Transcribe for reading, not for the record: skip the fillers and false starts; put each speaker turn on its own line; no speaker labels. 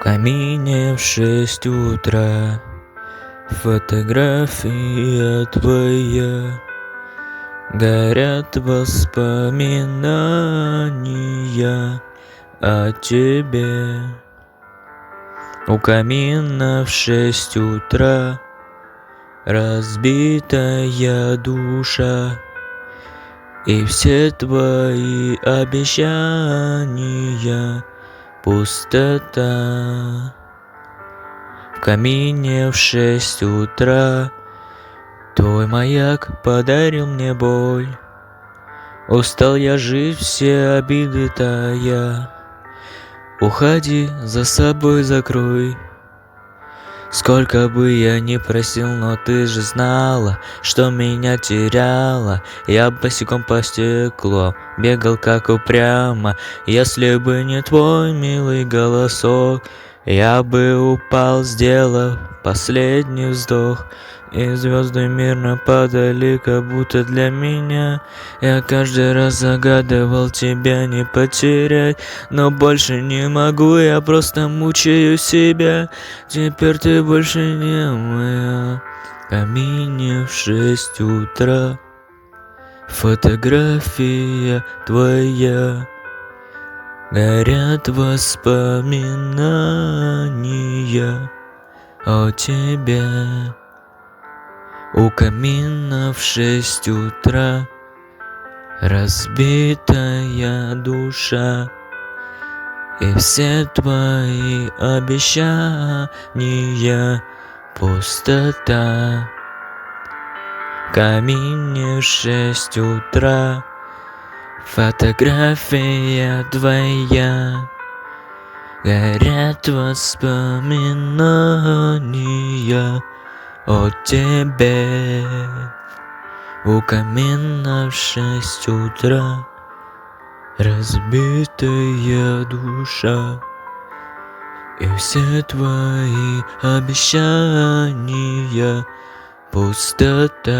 камине в 6 утра фотография твоя. Горят воспоминания о тебе. У камина в 6 утра разбитая душа, и все твои обещания пустота. В камине в 6 утра твой маяк подарил мне боль. Устал я жить, все обиды тая. Уходи, за собой закрой. Сколько бы я ни просил, но ты же знала, что меня теряла. Я босиком по стеклу бегал как упрямо. Если бы не твой милый голосок, я бы упал, сделав последний вздох. И звезды мирно падали, как будто для меня. Я каждый раз загадывал тебя не потерять, но больше не могу, я просто мучаю себя. Теперь ты больше не моя. В камине в 6 утра фотография твоя. Горят воспоминания о тебе. У камина в 6 утра разбитая душа, и все твои обещания пустота. В камине в 6 утра фотография твоя. Горят воспоминания о тебе. У камина в 6 утра разбитая душа, и все твои обещания пустота.